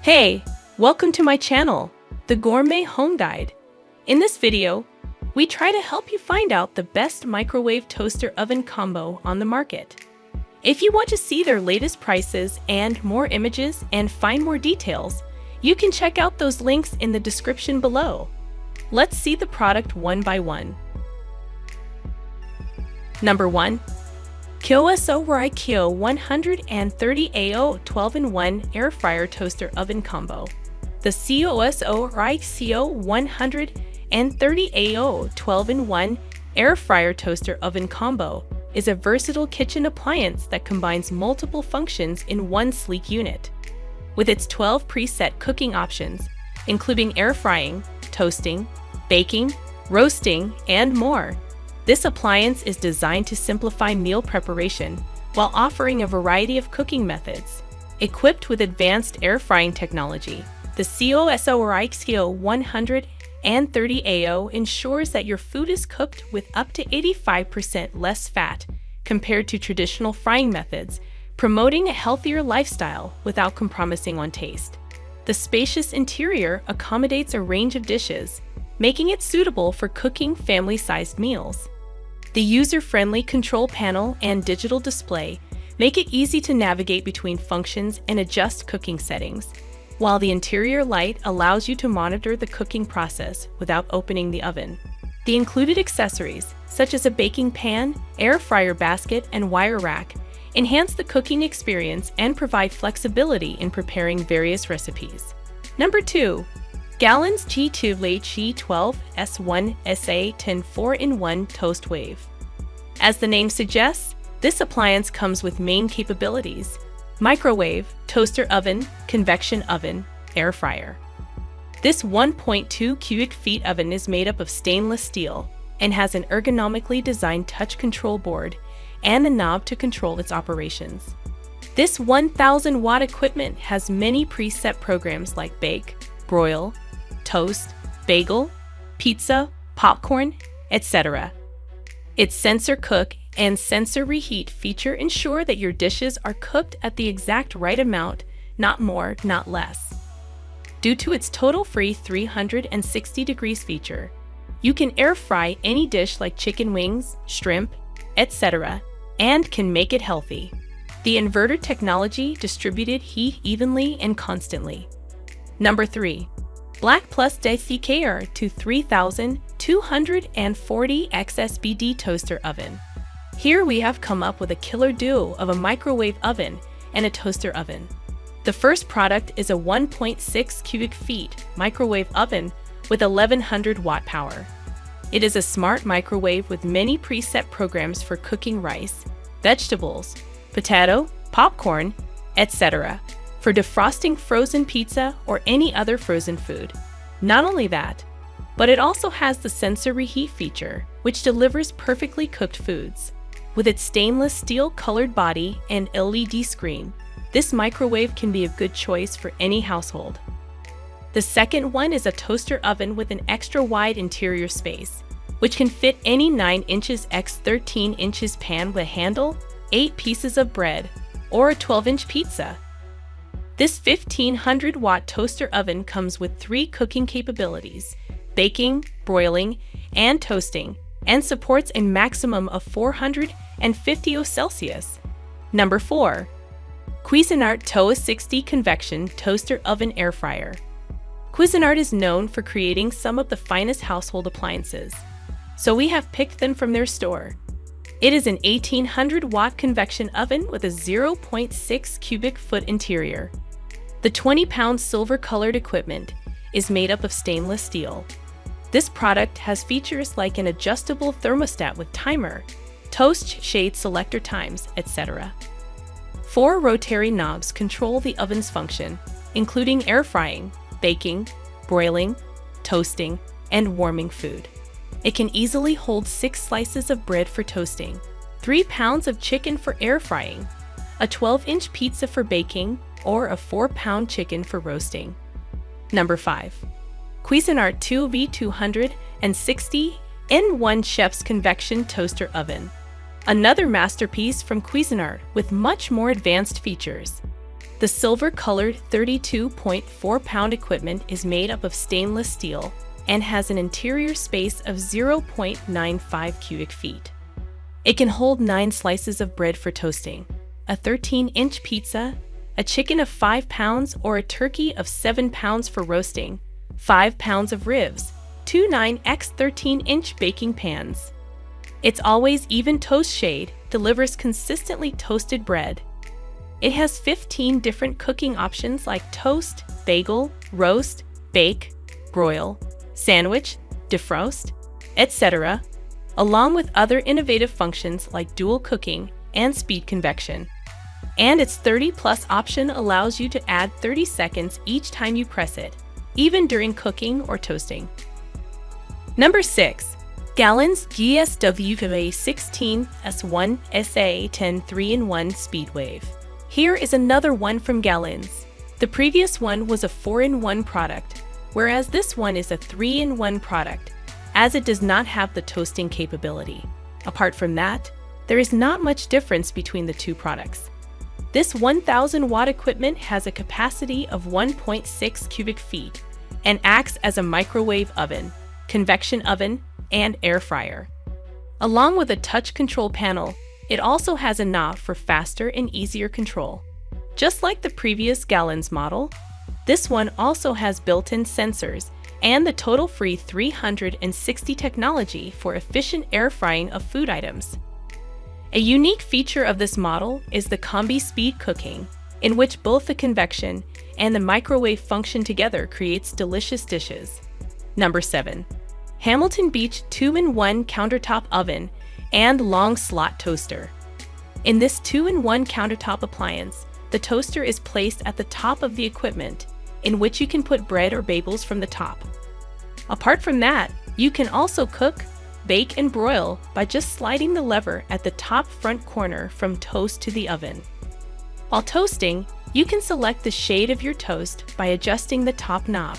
Hey, welcome to my channel, The Gourmet Home Guide. In this video, we try to help you find out the best microwave toaster oven combo on the market. If you want to see their latest prices and more images and find more details, you can check out those links in the description below. Let's see the product one by one. Number 1. COSORI CO130AO 12-in-1 Air Fryer Toaster Oven Combo. The COSORI CO130AO 12-in-1 Air Fryer Toaster Oven Combo is a versatile kitchen appliance that combines multiple functions in one sleek unit. With its 12 preset cooking options, including air frying, toasting, baking, roasting, and more, this appliance is designed to simplify meal preparation while offering a variety of cooking methods. Equipped with advanced air frying technology, the COSORI CO130AO ensures that your food is cooked with up to 85% less fat compared to traditional frying methods, promoting a healthier lifestyle without compromising on taste. The spacious interior accommodates a range of dishes, making it suitable for cooking family-sized meals. The user-friendly control panel and digital display make it easy to navigate between functions and adjust cooking settings, while the interior light allows you to monitor the cooking process without opening the oven. The included accessories, such as a baking pan, air fryer basket, and wire rack, enhance the cooking experience and provide flexibility in preparing various recipes. Number 2. Galanz G2H12 S1 SA10 4-in-1 ToastWave. As the name suggests, this appliance comes with main capabilities: microwave, toaster oven, convection oven, air fryer. This 1.2 cubic feet oven is made up of stainless steel and has an ergonomically designed touch control board and a knob to control its operations. This 1,000-watt equipment has many preset programs like bake, broil, toast, bagel, pizza, popcorn, etc. Its sensor cook and sensor reheat feature ensure that your dishes are cooked at the exact right amount, not more, not less. Due to its total-free 360 degrees feature, you can air fry any dish like chicken wings, shrimp, etc., and can make it healthy. The inverter technology distributed heat evenly and constantly. Number 3. Black Plus DCKR to 3240 XSBD Toaster Oven. Here we have come up with a killer duo of a microwave oven and a toaster oven. The first product is a 1.6 cubic feet microwave oven with 1100 watt power. It is a smart microwave with many preset programs for cooking rice, vegetables, potato, popcorn, etc., for defrosting frozen pizza or any other frozen food. Not only that, but it also has the sensor reheat feature, which delivers perfectly cooked foods. With its stainless steel colored body and LED screen, this microwave can be a good choice for any household. The second one is a toaster oven with an extra wide interior space, which can fit any 9 inches x 13 inches pan with a handle, 8 pieces of bread, or a 12-inch pizza. This 1500-watt toaster oven comes with 3 cooking capabilities: baking, broiling, and toasting, and supports a maximum of 450 Celsius. Number 4. Cuisinart ToastWave Convection Toaster Oven Air Fryer. Cuisinart is known for creating some of the finest household appliances, so we have picked them from their store. It is an 1800-watt convection oven with a 0.6 cubic foot interior. The 20-pound silver-colored equipment is made up of stainless steel. This product has features like an adjustable thermostat with timer, toast shade selector times, etc. 4 rotary knobs control the oven's function, including air frying, baking, broiling, toasting, and warming food. It can easily hold 6 slices of bread for toasting, 3 pounds of chicken for air frying, a 12-inch pizza for baking, or a 4-pound chicken for roasting. Number 5. Cuisinart 2V260N1 Chef's Convection Toaster Oven. Another masterpiece from Cuisinart with much more advanced features. The silver-colored 32.4-pound equipment is made up of stainless steel and has an interior space of 0.95 cubic feet. It can hold 9 slices of bread for toasting, a 13-inch pizza, a chicken of 5 pounds or a turkey of 7 pounds for roasting, 5 pounds of ribs, 2 9x 13-inch baking pans. Its always even toast shade delivers consistently toasted bread. It has 15 different cooking options like toast, bagel, roast, bake, broil, sandwich, defrost, etc., along with other innovative functions like dual cooking and speed convection. And its 30+ option allows you to add 30 seconds each time you press it, even during cooking or toasting. Number 6. Galanz GSWV 16 S1 SA10 3-in-1 SpeedWave. Here is another one from Galanz. The previous one was a 4-in-1 product, whereas this one is a 3-in-1 product, as it does not have the toasting capability. Apart from that, there is not much difference between the two products. This 1,000-watt equipment has a capacity of 1.6 cubic feet and acts as a microwave oven, convection oven, and air fryer. Along with a touch control panel, it also has a knob for faster and easier control. Just like the previous Galanz model, this one also has built-in sensors and the total-free 360 technology for efficient air frying of food items. A unique feature of this model is the Combi Speed Cooking, in which both the convection and the microwave function together creates delicious dishes. Number 7. Hamilton Beach 2-in-1 Countertop Oven and Long Slot Toaster. In this 2-in-1 countertop appliance, the toaster is placed at the top of the equipment, in which you can put bread or bagels from the top. Apart from that, you can also cook, bake, and broil by just sliding the lever at the top front corner from toast to the oven. While toasting, you can select the shade of your toast by adjusting the top knob,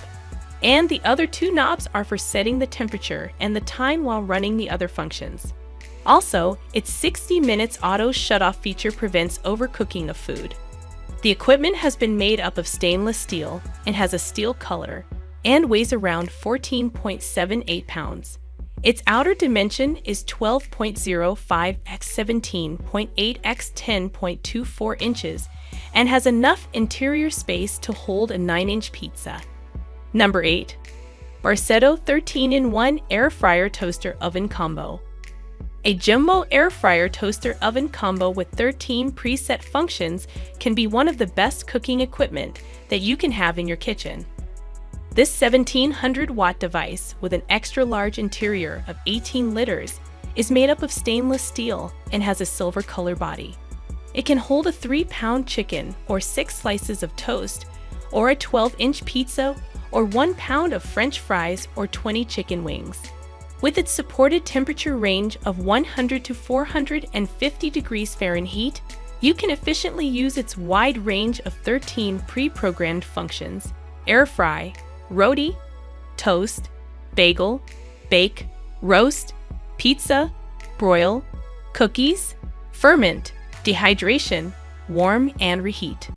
and the other 2 knobs are for setting the temperature and the time while running the other functions. Also, its 60 minutes auto shutoff feature prevents overcooking of food. The equipment has been made up of stainless steel and has a steel color and weighs around 14.78 pounds. Its outer dimension is 12.05 x 17.8 x 10.24 inches and has enough interior space to hold a 9-inch pizza. Number 8. Barsetto 13-in-1 Air Fryer Toaster Oven Combo. A jumbo air fryer toaster oven combo with 13 preset functions can be one of the best cooking equipment that you can have in your kitchen. This 1,700-watt device with an extra-large interior of 18 liters is made up of stainless steel and has a silver color body. It can hold a 3-pound chicken or 6 slices of toast, or a 12-inch pizza, or 1 pound of French fries or 20 chicken wings. With its supported temperature range of 100 to 450 degrees Fahrenheit, you can efficiently use its wide range of 13 pre-programmed functions: air fry, roti, toast, bagel, bake, roast, pizza, broil, cookies, ferment, dehydration, warm and reheat.